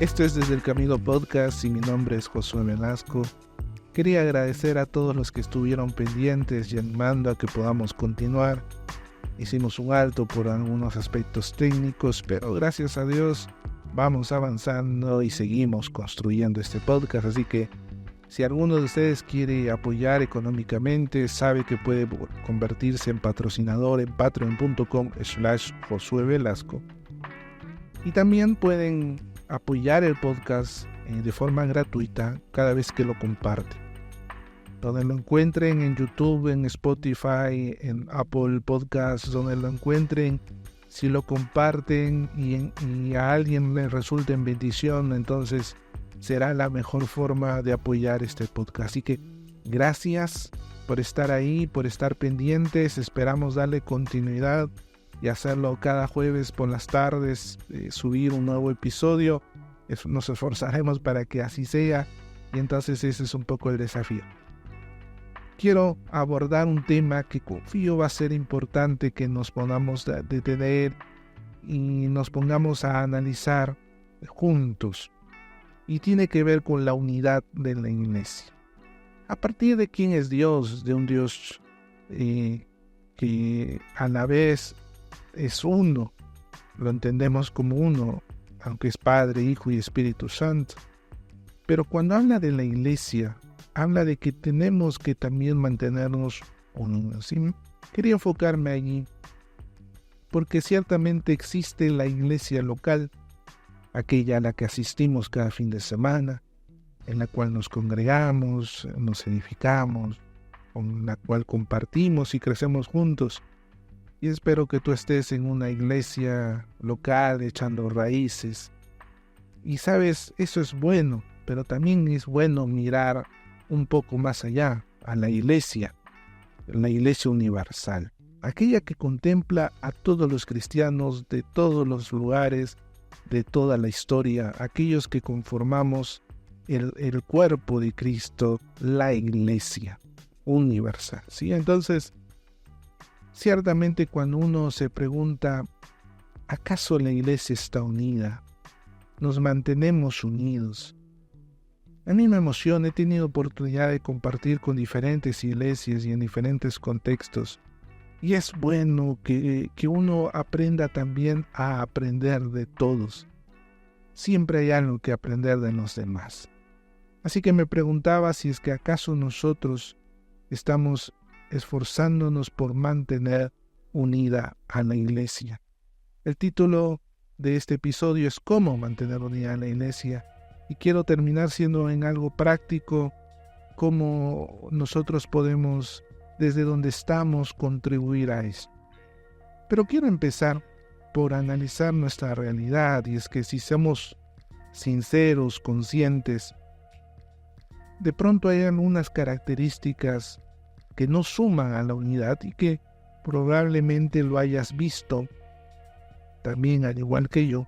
Esto es Desde el Camino Podcast y mi nombre es Josué Velasco. Quería agradecer a todos los que estuvieron pendientes y animando a que podamos continuar. Hicimos un alto por algunos aspectos técnicos, pero gracias a Dios vamos avanzando y seguimos construyendo este podcast. Así que si alguno de ustedes quiere apoyar económicamente, sabe que puede convertirse en patrocinador en patreon.com/Josué Velasco. Y también pueden apoyar el podcast de forma gratuita cada vez que lo comparten. Donde lo encuentren en YouTube, en Spotify, en Apple Podcasts, donde lo encuentren, si lo comparten y a alguien le resulta en bendición, entonces será la mejor forma de apoyar este podcast. Así que gracias por estar ahí, por estar pendientes. Esperamos darle continuidad y hacerlo cada jueves por las tardes, subir un nuevo episodio. Nos esforzaremos para que así sea, y entonces ese es un poco el desafío. Quiero abordar un tema que confío va a ser importante que nos podamos detener y nos pongamos a analizar juntos, y tiene que ver con la unidad de la iglesia. A partir de quién es Dios, de un Dios que a la vez es uno, lo entendemos como uno, aunque es Padre, Hijo y Espíritu Santo. Pero cuando habla de la iglesia, habla de que tenemos que también mantenernos unidos. ¿Sí? Quería enfocarme allí, porque ciertamente existe la iglesia local, aquella a la que asistimos cada fin de semana, en la cual nos congregamos, nos edificamos, con la cual compartimos y crecemos juntos. Y espero que tú estés en una iglesia local echando raíces. Y sabes, eso es bueno, pero también es bueno mirar un poco más allá, a la iglesia universal, aquella que contempla a todos los cristianos de todos los lugares, de toda la historia, aquellos que conformamos el cuerpo de Cristo, la iglesia universal. ¿Sí? Entonces, ciertamente cuando uno se pregunta, ¿acaso la iglesia está unida? ¿Nos mantenemos unidos? A mí me emociona, he tenido oportunidad de compartir con diferentes iglesias y en diferentes contextos. Y es bueno que uno aprenda también a aprender de todos. Siempre hay algo que aprender de los demás. Así que me preguntaba si es que acaso nosotros estamos esforzándonos por mantener unida a la iglesia. El título de este episodio es ¿Cómo mantener unida a la iglesia? Y quiero terminar siendo en algo práctico, cómo nosotros podemos, desde donde estamos, contribuir a eso. Pero quiero empezar por analizar nuestra realidad, y es que si somos sinceros, conscientes, de pronto hay algunas características que no suman a la unidad y que probablemente lo hayas visto también, al igual que yo,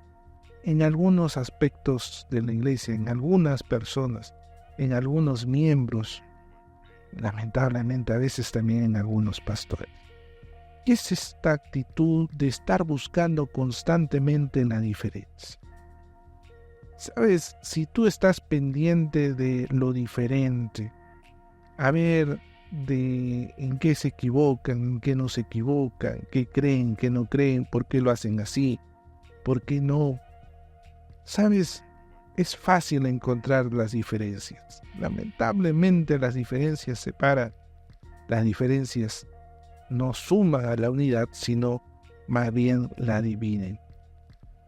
en algunos aspectos de la iglesia, en algunas personas, en algunos miembros, lamentablemente a veces también en algunos pastores. Y es esta actitud de estar buscando constantemente la diferencia. Sabes, si tú estás pendiente de lo diferente, a ver de en qué se equivocan, en qué no se equivocan, qué creen, qué no creen, por qué lo hacen así, por qué no. Sabes, es fácil encontrar las diferencias. Lamentablemente las diferencias separan, las diferencias no suman a la unidad, sino más bien la dividen.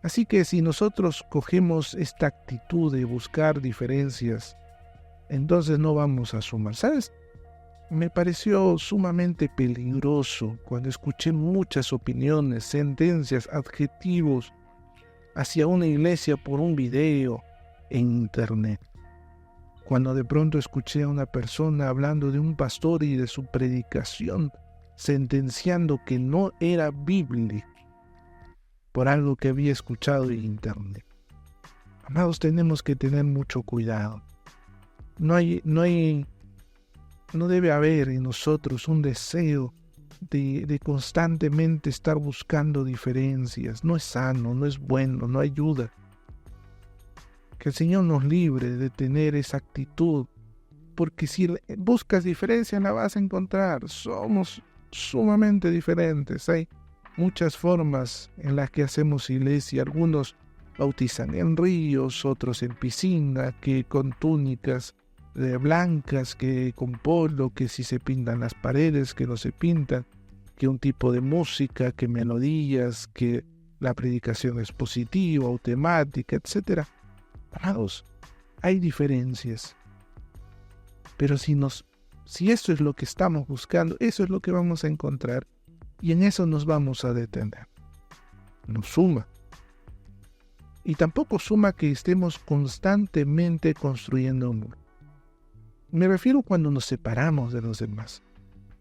Así que si nosotros cogemos esta actitud de buscar diferencias, entonces no vamos a sumar. ¿Sabes? Me pareció sumamente peligroso cuando escuché muchas opiniones, sentencias, adjetivos hacia una iglesia por un video en internet. Cuando de pronto escuché a una persona hablando de un pastor y de su predicación, sentenciando que no era bíblico por algo que había escuchado en internet. Amados, tenemos que tener mucho cuidado. No debe haber en nosotros un deseo de constantemente estar buscando diferencias. No es sano, no es bueno, no ayuda. Que el Señor nos libre de tener esa actitud, porque si buscas diferencia la vas a encontrar. Somos sumamente diferentes. Hay muchas formas en las que hacemos iglesia. Algunos bautizan en ríos, otros en piscina, que con túnicas blancas, que con polo, que si se pintan las paredes, que no se pintan, que un tipo de música, que melodías, que la predicación es positiva o temática, etc. Amados, hay diferencias. Pero si eso es lo que estamos buscando, eso es lo que vamos a encontrar, y en eso nos vamos a detener. No suma. Y tampoco suma que estemos constantemente construyendo un muro. Me refiero cuando nos separamos de los demás,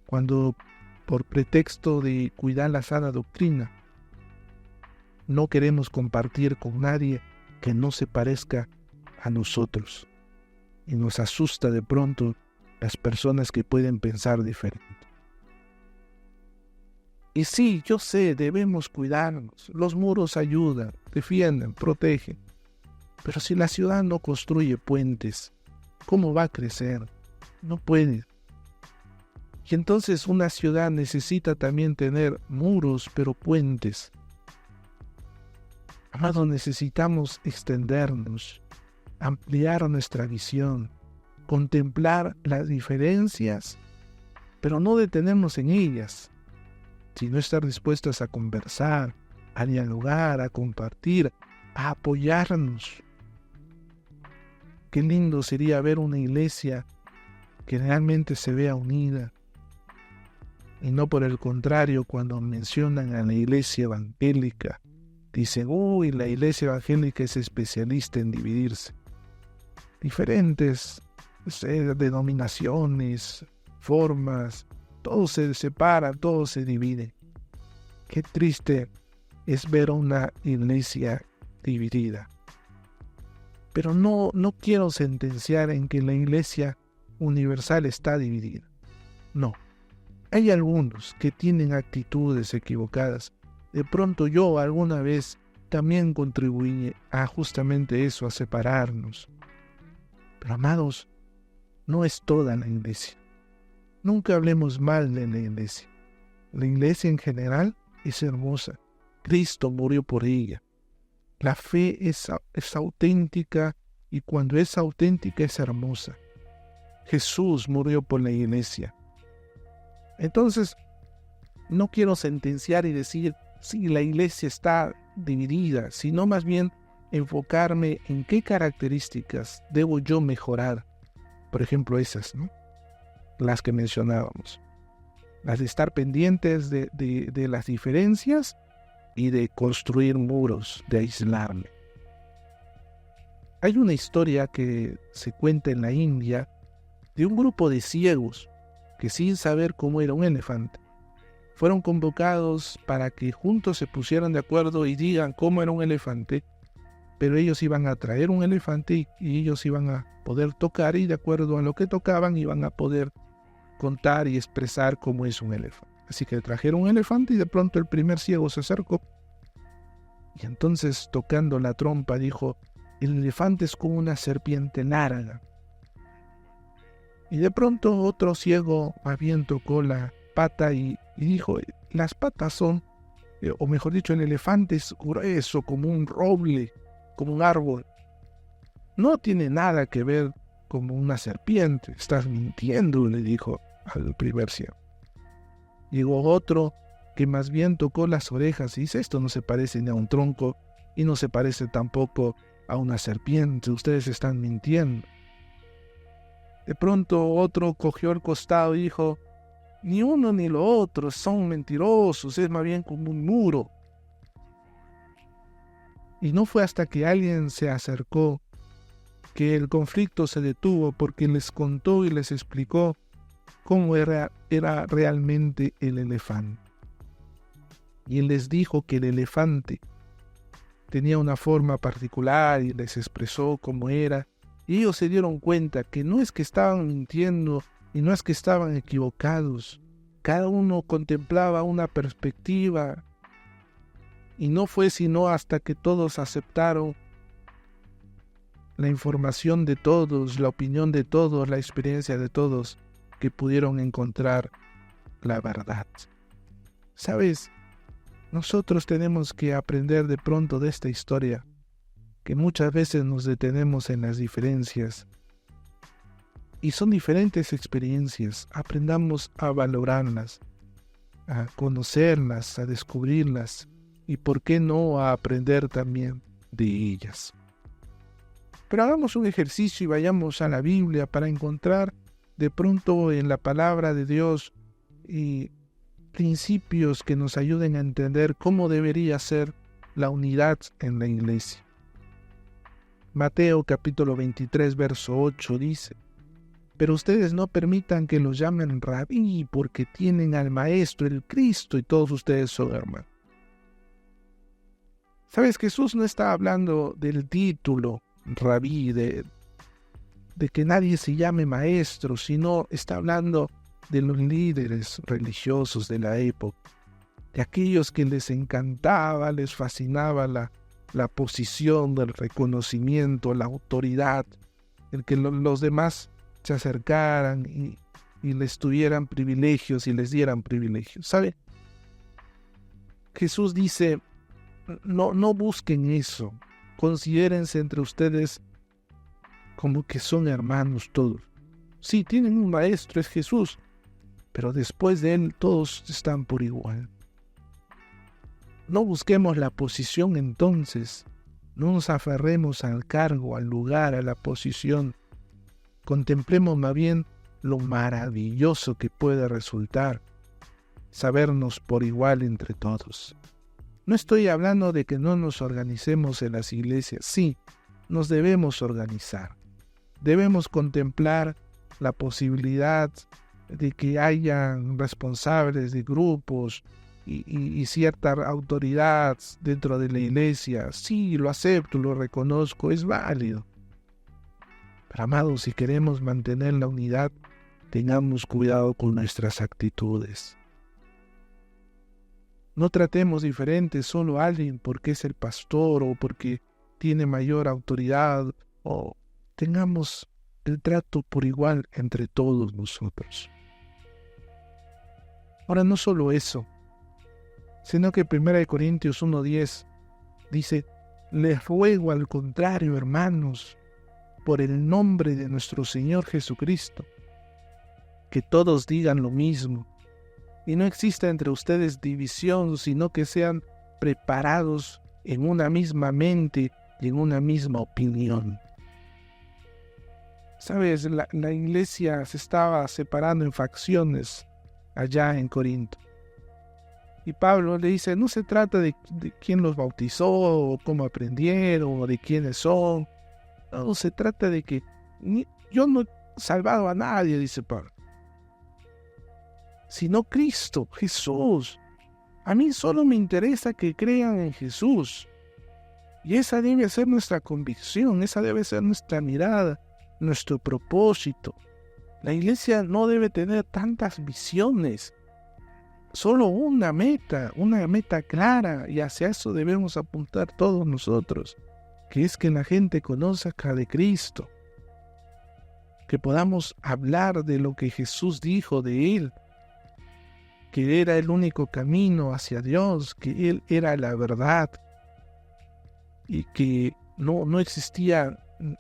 cuando por pretexto de cuidar la sana doctrina no queremos compartir con nadie que no se parezca a nosotros, y nos asusta de pronto las personas que pueden pensar diferente. Y sí, yo sé, debemos cuidarnos. Los muros ayudan, defienden, protegen. Pero si la ciudad no construye puentes, ¿cómo va a crecer? No puede. Y entonces una ciudad necesita también tener muros, pero puentes. Amados, necesitamos extendernos, ampliar nuestra visión, contemplar las diferencias, pero no detenernos en ellas, sino estar dispuestos a conversar, a dialogar, a compartir, a apoyarnos. Qué lindo sería ver una iglesia que realmente se vea unida, y no por el contrario, cuando mencionan a la iglesia evangélica, dicen, uy, la iglesia evangélica es especialista en dividirse. Diferentes denominaciones, formas, todo se separa, todo se divide. Qué triste es ver una iglesia dividida. Pero no quiero sentenciar en que la iglesia universal está dividida. No. Hay algunos que tienen actitudes equivocadas. De pronto yo alguna vez también contribuí a justamente eso, a separarnos. Pero amados, no es toda la iglesia. Nunca hablemos mal de la iglesia. La iglesia en general es hermosa. Cristo murió por ella. La fe es auténtica, y cuando es auténtica es hermosa. Jesús murió por la iglesia. Entonces, no quiero sentenciar y decir, sí, la iglesia está dividida, sino más bien enfocarme en qué características debo yo mejorar. Por ejemplo, esas, ¿no? Las que mencionábamos. Las de estar pendientes de las diferencias y de construir muros, de aislarme. Hay una historia que se cuenta en la India de un grupo de ciegos que, sin saber cómo era un elefante, fueron convocados para que juntos se pusieran de acuerdo y digan cómo era un elefante, pero ellos iban a traer un elefante y ellos iban a poder tocar, y de acuerdo a lo que tocaban iban a poder contar y expresar cómo es un elefante. Así que trajeron un elefante y de pronto el primer ciego se acercó y entonces, tocando la trompa, dijo, el elefante es como una serpiente larga. Y de pronto otro ciego más bien tocó la pata y dijo, las patas son, o mejor dicho, el elefante es grueso como un roble, como un árbol. No tiene nada que ver como una serpiente. Estás mintiendo, le dijo al primer ciego. Llegó otro que más bien tocó las orejas y dice, esto no se parece ni a un tronco y no se parece tampoco a una serpiente. Ustedes están mintiendo. De pronto otro cogió el costado y dijo, ni uno ni lo otro, son mentirosos, es más bien como un muro. Y no fue hasta que alguien se acercó que el conflicto se detuvo, porque les contó y les explicó cómo era realmente el elefante. Y él les dijo que el elefante tenía una forma particular y les expresó cómo era. Y ellos se dieron cuenta que no es que estaban mintiendo y no es que estaban equivocados. Cada uno contemplaba una perspectiva. Y no fue sino hasta que todos aceptaron la información de todos, la opinión de todos, la experiencia de todos que pudieron encontrar la verdad. ¿Sabes? Nosotros tenemos que aprender de pronto de esta historia, que muchas veces nos detenemos en las diferencias. Y son diferentes experiencias. Aprendamos a valorarlas, a conocerlas, a descubrirlas y por qué no a aprender también de ellas. Pero hagamos un ejercicio y vayamos a la Biblia para encontrar de pronto en la palabra de Dios principios que nos ayuden a entender cómo debería ser la unidad en la iglesia. Mateo capítulo 23, verso 8 dice: pero ustedes no permitan que los llamen rabí, porque tienen al Maestro, el Cristo, y todos ustedes son hermanos. ¿Sabes? Jesús no está hablando del título rabí, de que nadie se llame maestro, sino está hablando de los líderes religiosos de la época, de aquellos que les encantaba, les fascinaba la posición del reconocimiento, la autoridad, el que los demás se acercaran y les tuvieran privilegios y les dieran privilegios. ¿Sabe? Jesús dice, no busquen eso, considérense entre ustedes como que son hermanos todos. Sí, tienen un maestro, es Jesús, pero después de él todos están por igual. No busquemos la posición entonces, no nos aferremos al cargo, al lugar, a la posición. Contemplemos más bien lo maravilloso que puede resultar sabernos por igual entre todos. No estoy hablando de que no nos organicemos en las iglesias. Sí, nos debemos organizar. Debemos contemplar la posibilidad de que hayan responsables de grupos y cierta autoridad dentro de la iglesia. Sí, lo acepto, lo reconozco, es válido. Pero amados, si queremos mantener la unidad, tengamos cuidado con nuestras actitudes. No tratemos diferente solo a alguien porque es el pastor o porque tiene mayor autoridad, o tengamos el trato por igual entre todos nosotros. Ahora, no solo eso, sino que 1 Corintios 1:10 dice: les ruego al contrario, hermanos, por el nombre de nuestro Señor Jesucristo, que todos digan lo mismo, y no exista entre ustedes división, sino que sean preparados en una misma mente y en una misma opinión. ¿Sabes? La iglesia se estaba separando en facciones allá en Corinto. Y Pablo le dice, no se trata de quién los bautizó, o cómo aprendieron, o de quiénes son. No, se trata de que yo no he salvado a nadie, dice Pablo, sino Cristo, Jesús. A mí solo me interesa que crean en Jesús. Y esa debe ser nuestra convicción, esa debe ser nuestra mirada, nuestro propósito. La iglesia no debe tener tantas visiones, solo una meta clara, y hacia eso debemos apuntar todos nosotros, que es que la gente conozca de Cristo, que podamos hablar de lo que Jesús dijo de Él, que era el único camino hacia Dios, que Él era la verdad, y que no existía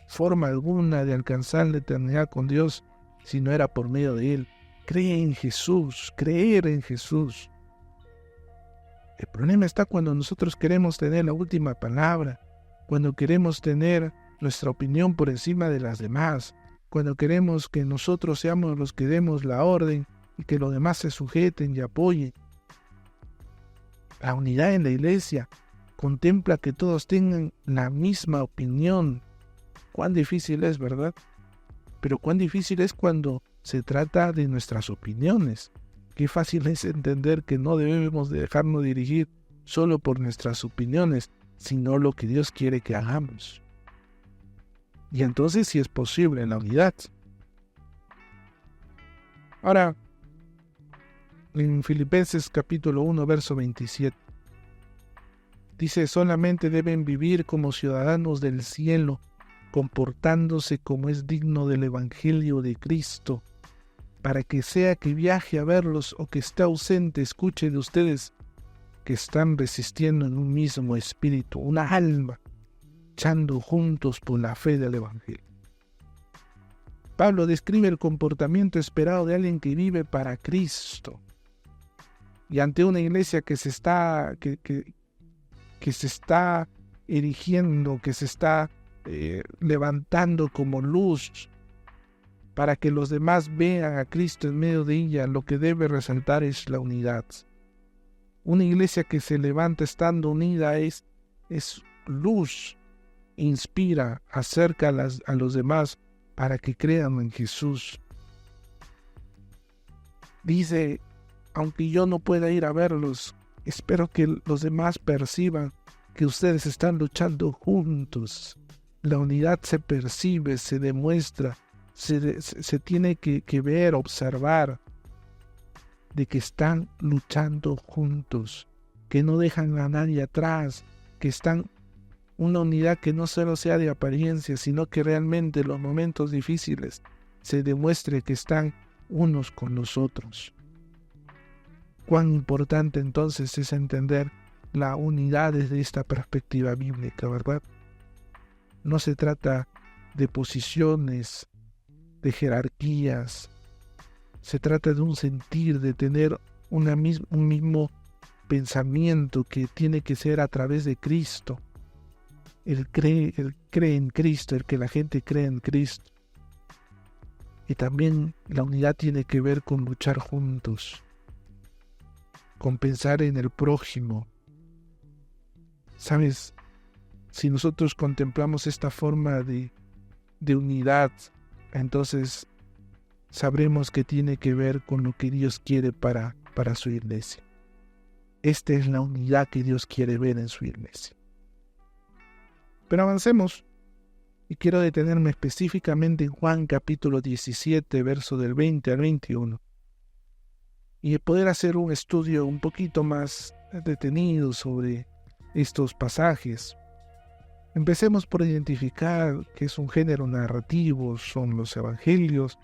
forma alguna de alcanzar la eternidad con Dios si no era por medio de Él. Cree en Jesús, creer en Jesús. El problema está cuando nosotros queremos tener la última palabra, cuando queremos tener nuestra opinión por encima de las demás, cuando queremos que nosotros seamos los que demos la orden y que los demás se sujeten y apoyen. La unidad en la iglesia contempla que todos tengan la misma opinión. Cuán difícil es, ¿verdad? Pero cuán difícil es cuando se trata de nuestras opiniones. Qué fácil es entender que no debemos dejarnos dirigir solo por nuestras opiniones, sino lo que Dios quiere que hagamos. Y entonces sí es posible la unidad. Ahora, en Filipenses capítulo 1, verso 27, dice, solamente deben vivir como ciudadanos del cielo, comportándose como es digno del Evangelio de Cristo, para que sea que viaje a verlos o que esté ausente, escuche de ustedes que están resistiendo en un mismo espíritu, una alma, luchando juntos por la fe del Evangelio. Pablo describe el comportamiento esperado de alguien que vive para Cristo. Y ante una iglesia que se está erigiendo, que se está levantando como luz para que los demás vean a Cristo en medio de ella, lo que debe resaltar es la unidad. Una iglesia que se levanta estando unida es luz, inspira, acerca a los demás para que crean en Jesús. Dice, aunque yo no pueda ir a verlos, espero que los demás perciban que ustedes están luchando juntos. La unidad se percibe, se demuestra, se tiene que ver, observar, de que están luchando juntos, que no dejan a nadie atrás, que están una unidad que no solo sea de apariencia, sino que realmente en los momentos difíciles se demuestre que están unos con los otros. Cuán importante entonces es entender la unidad desde esta perspectiva bíblica, ¿verdad? No se trata de posiciones, de jerarquías, se trata de un sentir, de tener un mismo pensamiento que tiene que ser a través de Cristo. Él cree en Cristo, el que la gente cree en Cristo. Y también la unidad tiene que ver con luchar juntos, con pensar en el prójimo. ¿Sabes? Si nosotros contemplamos esta forma de unidad, entonces sabremos que tiene que ver con lo que Dios quiere para su iglesia. Esta es la unidad que Dios quiere ver en su iglesia. Pero avancemos, y quiero detenerme específicamente en Juan capítulo 17, verso del 20 al 21, y poder hacer un estudio un poquito más detenido sobre estos pasajes. Empecemos por identificar que es un género narrativo, son los evangelios,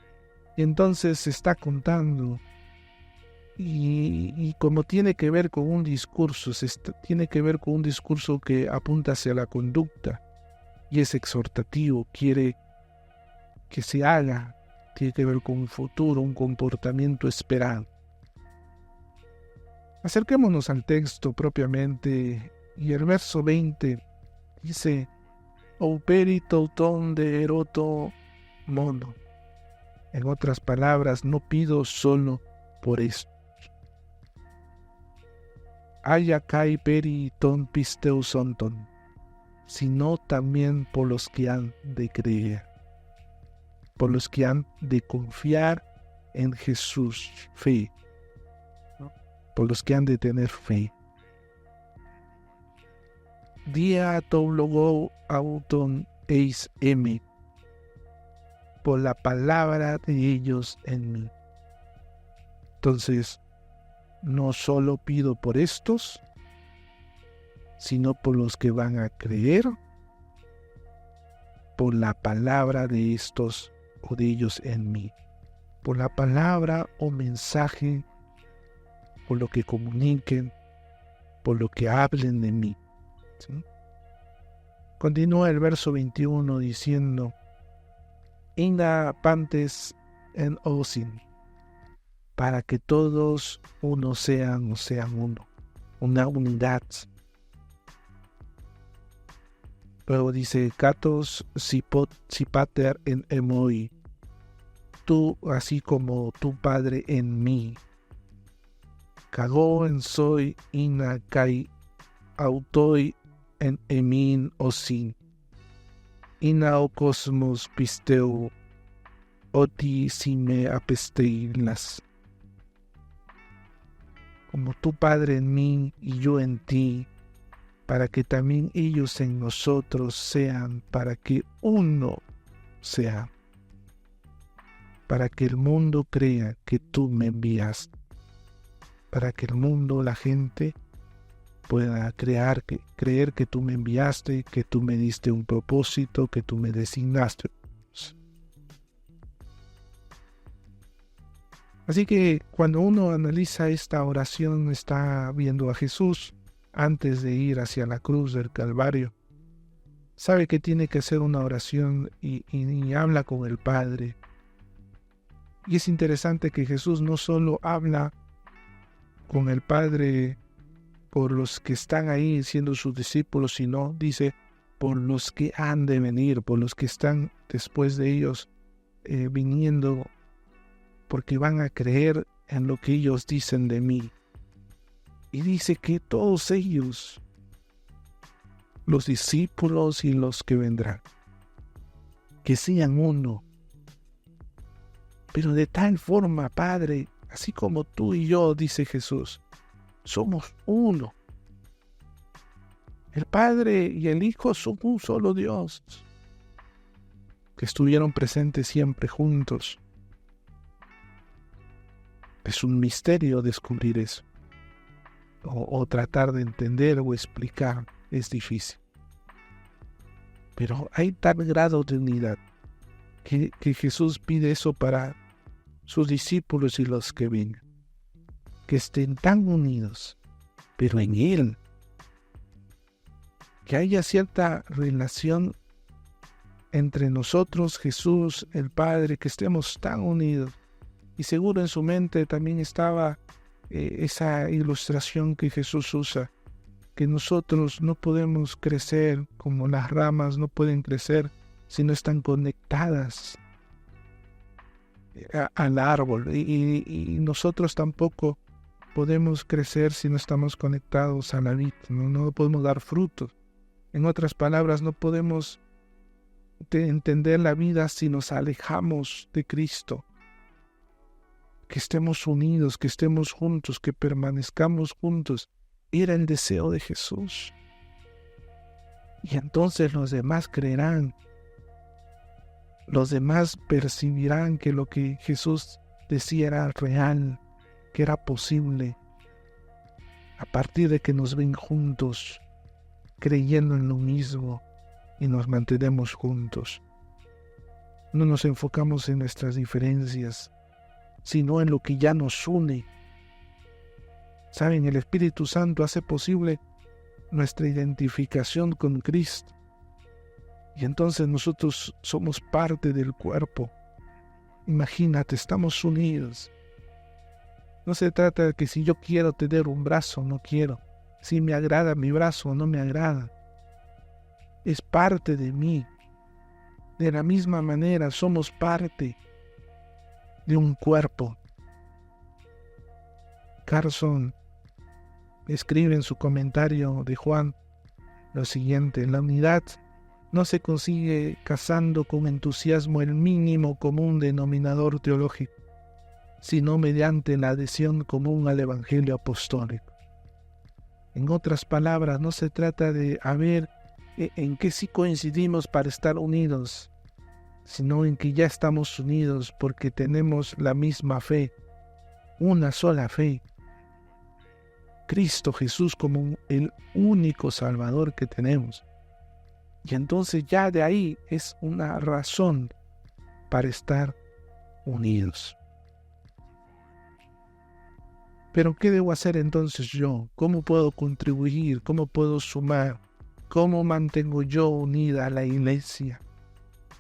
y entonces se está contando, y como tiene que ver con un discurso, tiene que ver con un discurso que apunta hacia la conducta, y es exhortativo, quiere que se haga, tiene que ver con un futuro, un comportamiento esperado. Acerquémonos al texto propiamente, y el verso 20 dice, «Operi tauton de eroto mono». En otras palabras, no pido solo por esto. «Haya kai peri ton pisteusonton», sino también por los que han de creer, por los que han de confiar en Jesús, fe, ¿no? Por los que han de tener fe. Dia to logo auton eis emi, por la palabra de ellos en mí. Entonces, no solo pido por estos, sino por los que van a creer, por la palabra de estos o de ellos en mí, por la palabra o mensaje, por lo que comuniquen, por lo que hablen de mí. ¿Sí? Continúa el verso 21 diciendo, Inda pantes en osin, para que todos uno sean uno, una unidad. Luego dice, Katos sipater en emoi, tú así como tu Padre en mí. Kagó en soy ina kai autoi en emin osin. Ina o cosmos pisteu, oti si me apesteilas. Como tu Padre en mí y yo en ti, para que también ellos en nosotros sean, para que uno sea, para que el mundo crea que tú me envías, para que el mundo, la gente, pueda creer que tú me enviaste, que tú me diste un propósito, que tú me designaste. Así que cuando uno analiza esta oración, está viendo a Jesús antes de ir hacia la cruz del Calvario. Sabe que tiene que hacer una oración y habla con el Padre. Y es interesante que Jesús no solo habla con el Padre por los que están ahí siendo sus discípulos, sino dice por los que han de venir, por los que están después de ellos viniendo, porque van a creer en lo que ellos dicen de mí. Y dice que todos ellos, los discípulos y los que vendrán, que sean uno. Pero de tal forma, Padre, así como tú y yo, dice Jesús, somos uno. El Padre y el Hijo son un solo Dios, que estuvieron presentes siempre juntos. Es un misterio descubrir eso, o tratar de entender o explicar, es difícil. Pero hay tal grado de unidad que Jesús pide eso para sus discípulos y los que vengan, que estén tan unidos, pero en Él, que haya cierta relación entre nosotros, Jesús, el Padre, que estemos tan unidos. Y seguro en su mente también estaba esa ilustración que Jesús usa, que nosotros no podemos crecer como las ramas no pueden crecer si no están conectadas al árbol. Y nosotros tampoco podemos crecer si no estamos conectados a la vid, no podemos dar frutos. En otras palabras, no podemos entender la vida si nos alejamos de Cristo. Que estemos unidos, que estemos juntos, que permanezcamos juntos. Era el deseo de Jesús. Y entonces los demás creerán. Los demás percibirán que lo que Jesús decía era real, que era posible. A partir de que nos ven juntos, creyendo en lo mismo y nos mantenemos juntos. No nos enfocamos en nuestras diferencias, sino en lo que ya nos une. Saben, el Espíritu Santo hace posible nuestra identificación con Cristo. Y entonces nosotros somos parte del cuerpo. Imagínate, estamos unidos. No se trata de que si yo quiero tener un brazo, no quiero. Si me agrada mi brazo o no me agrada. Es parte de mí. De la misma manera somos parte de un cuerpo. Carson escribe en su comentario de Juan lo siguiente: la unidad no se consigue cazando con entusiasmo el mínimo común denominador teológico, sino mediante la adhesión común al Evangelio apostólico. En otras palabras, no se trata de ver en qué sí coincidimos para estar unidos, sino en que ya estamos unidos porque tenemos la misma fe, una sola fe. Cristo Jesús como el único Salvador que tenemos. Y entonces ya de ahí es una razón para estar unidos. Pero ¿qué debo hacer entonces yo? ¿Cómo puedo contribuir? ¿Cómo puedo sumar? ¿Cómo mantengo yo unida a la iglesia?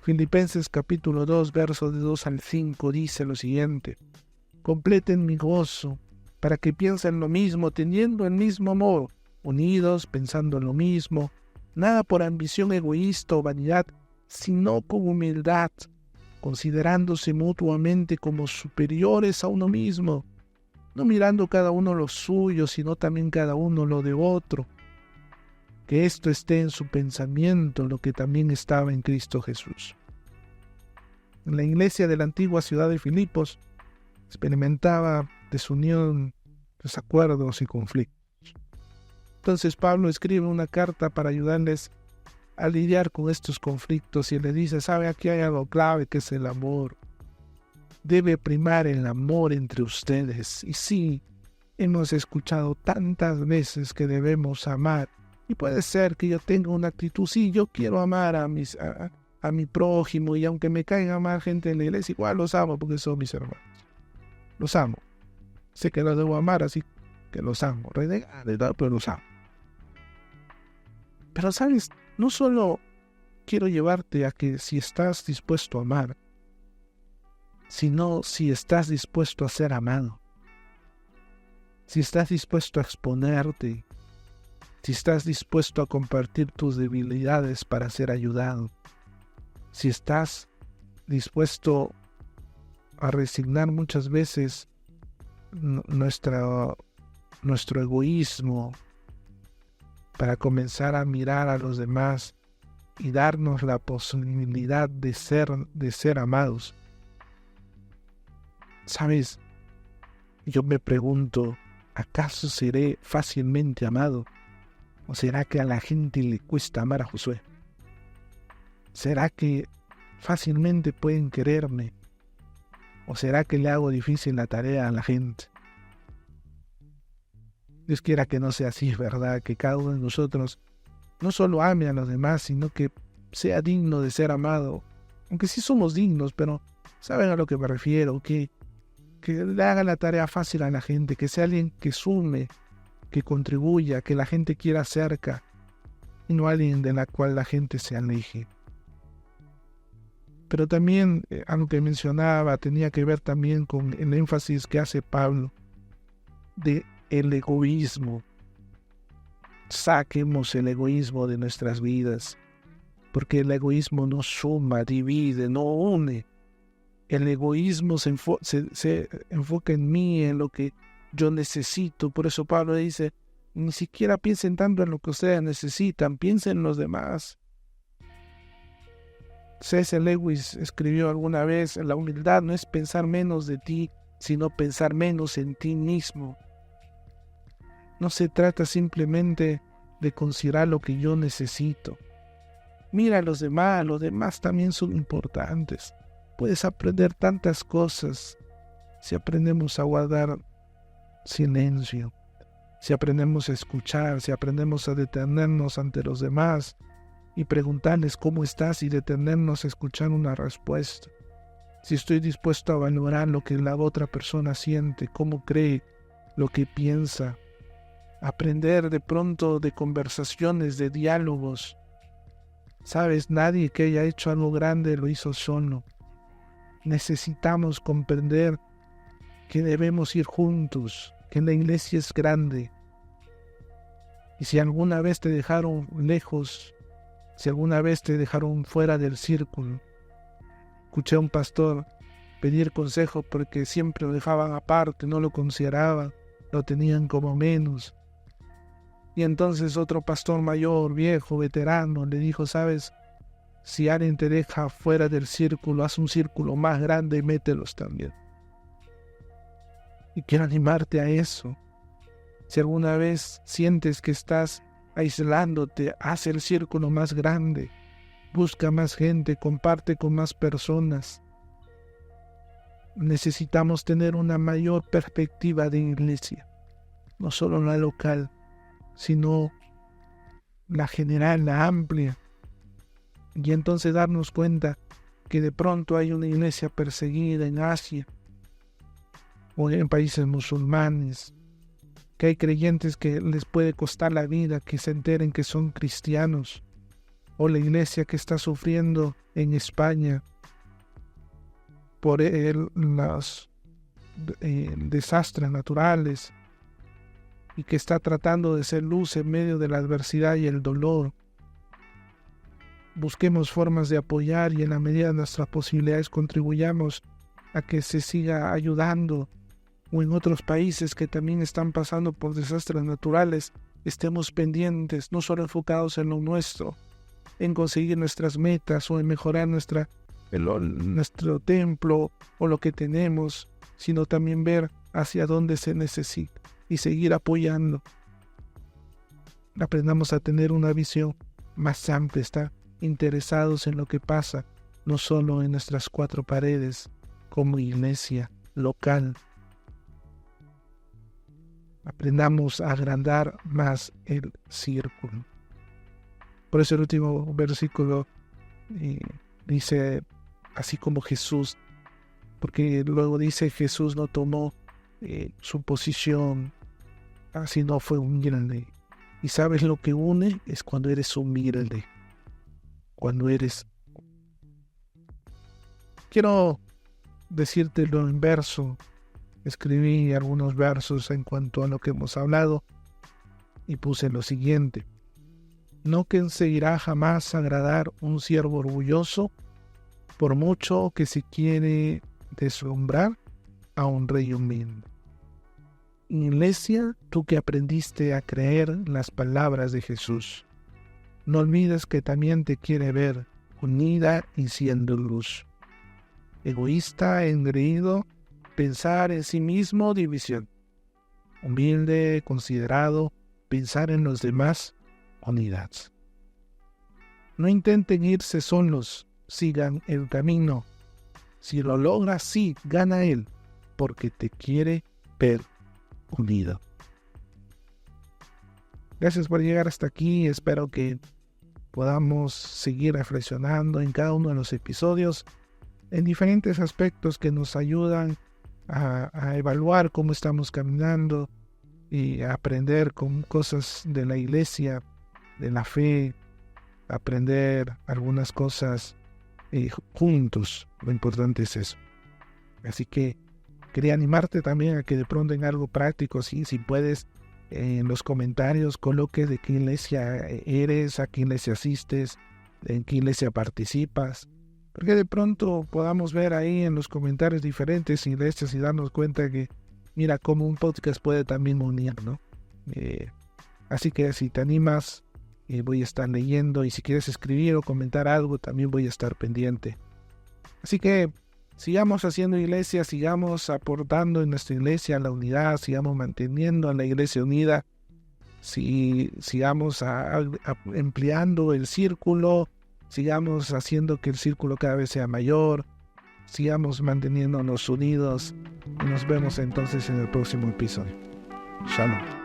Filipenses capítulo 2, versos de 2 al 5 dice lo siguiente: completen mi gozo, para que piensen lo mismo, teniendo el mismo amor, unidos, pensando en lo mismo, nada por ambición egoísta o vanidad, sino con humildad, considerándose mutuamente como superiores a uno mismo, no mirando cada uno lo suyo, sino también cada uno lo de otro. Que esto esté en su pensamiento, lo que también estaba en Cristo Jesús. En la iglesia de la antigua ciudad de Filipos experimentaba desunión, desacuerdos y conflictos. Entonces Pablo escribe una carta para ayudarles a lidiar con estos conflictos y le dice: ¿sabe? Aquí hay algo clave, que es el amor. Debe primar el amor entre ustedes. Y sí, Hemos escuchado tantas veces que debemos amar. Y puede ser que yo tenga una actitud, sí, yo quiero amar a mi prójimo, y aunque me caiga mal gente en la iglesia, igual los amo porque son mis hermanos. Los amo. Sé que los debo amar, así que los amo. Renegade, pero los amo. Pero sabes, no solo quiero llevarte a que si estás dispuesto a amar, sino si estás dispuesto a ser amado. Si estás dispuesto a exponerte, si estás dispuesto a compartir tus debilidades para ser ayudado, si estás dispuesto a resignar muchas veces nuestro egoísmo para comenzar a mirar a los demás y darnos la posibilidad de ser amados. ¿Sabes? Yo me pregunto, ¿acaso seré fácilmente amado? ¿O será que a la gente le cuesta amar a Josué? ¿Será que fácilmente pueden quererme? ¿O será que le hago difícil la tarea a la gente? Dios quiera que no sea así, ¿verdad? Que cada uno de nosotros no solo ame a los demás, sino que sea digno de ser amado. Aunque sí somos dignos, pero ¿saben a lo que me refiero? Que le haga la tarea fácil a la gente, que sea alguien que sume, que contribuya, que la gente quiera cerca, y no alguien de la cual la gente se aleje. Pero también, algo que mencionaba, tenía que ver también con el énfasis que hace Pablo de el egoísmo. Saquemos el egoísmo de nuestras vidas, porque el egoísmo no suma, divide, no une. El egoísmo se enfoca en mí, en lo que yo necesito. Por eso Pablo dice, ni siquiera piensen tanto en lo que ustedes necesitan, piensen en los demás. C.S. Lewis escribió alguna vez, la humildad no es pensar menos de ti, sino pensar menos en ti mismo. No se trata simplemente de considerar lo que yo necesito. Mira a los demás también son importantes. Puedes aprender tantas cosas si aprendemos a guardar silencio, si aprendemos a escuchar, si aprendemos a detenernos ante los demás y preguntarles cómo estás y detenernos a escuchar una respuesta. Si estoy dispuesto a valorar lo que la otra persona siente, cómo cree, lo que piensa. Aprender de pronto de conversaciones, de diálogos. Sabes, nadie que haya hecho algo grande lo hizo solo. Necesitamos comprender que debemos ir juntos, que la iglesia es grande. Y si alguna vez te dejaron lejos, si alguna vez te dejaron fuera del círculo, escuché a un pastor pedir consejo porque siempre lo dejaban aparte, no lo consideraban, lo tenían como menos. Y entonces otro pastor mayor, viejo, veterano, le dijo, ¿sabes? Si alguien te deja fuera del círculo, haz un círculo más grande y mételos también. Y quiero animarte a eso. Si alguna vez sientes que estás aislándote, haz el círculo más grande. Busca más gente, comparte con más personas. Necesitamos tener una mayor perspectiva de iglesia. No solo la local, sino la general, la amplia. Y entonces darnos cuenta que de pronto hay una iglesia perseguida en Asia o en países musulmanes, que hay creyentes que les puede costar la vida que se enteren que son cristianos, o la iglesia que está sufriendo en España por los desastres naturales y que está tratando de ser luz en medio de la adversidad y el dolor. Busquemos formas de apoyar y en la medida de nuestras posibilidades contribuyamos a que se siga ayudando, o en otros países que también están pasando por desastres naturales, estemos pendientes, no solo enfocados en lo nuestro, en conseguir nuestras metas o en mejorar nuestro templo o lo que tenemos, sino también ver hacia dónde se necesita y seguir apoyando. Aprendamos a tener una visión más amplia, estar interesados en lo que pasa, no solo en nuestras cuatro paredes, como iglesia local. aprendamos a agrandar más el círculo. Por eso el último versículo dice, así como Jesús, porque luego dice, Jesús no tomó su posición, así no fue humilde. Y sabes lo que une es cuando eres humilde, cuando eres... Quiero decírtelo en verso. Escribí algunos versos en cuanto a lo que hemos hablado y puse lo siguiente. No conseguirá jamás agradar un siervo orgulloso, por mucho que se quiere deslumbrar a un rey humilde. Iglesia, tú que aprendiste a creer las palabras de Jesús, no olvides que también te quiere ver unida y siendo luz. Egoísta, engreído, pensar en sí mismo, división. Humilde, considerado, pensar en los demás, unidad. No intenten irse solos, sigan el camino. Si lo logras, sí, gana él, porque te quiere ver unido. Gracias por llegar hasta aquí. Espero que podamos seguir reflexionando en cada uno de los episodios en diferentes aspectos que nos ayudan a evaluar cómo estamos caminando y a aprender con cosas de la iglesia, de la fe, aprender algunas cosas juntos. Lo importante es eso. Así que quería animarte también a que de pronto en algo práctico, si puedes, en los comentarios coloques de qué iglesia eres, a qué iglesia asistes, en qué iglesia participas, porque de pronto podamos ver ahí en los comentarios diferentes iglesias y darnos cuenta que, mira, cómo un podcast puede también unir, ¿no? Así que si te animas, voy a estar leyendo, y si quieres escribir o comentar algo, también voy a estar pendiente. Así que sigamos haciendo iglesia, sigamos aportando en nuestra iglesia la unidad, sigamos manteniendo a la iglesia unida, sigamos ampliando el círculo, sigamos haciendo que el círculo cada vez sea mayor, sigamos manteniéndonos unidos, y nos vemos entonces en el próximo episodio. Shalom.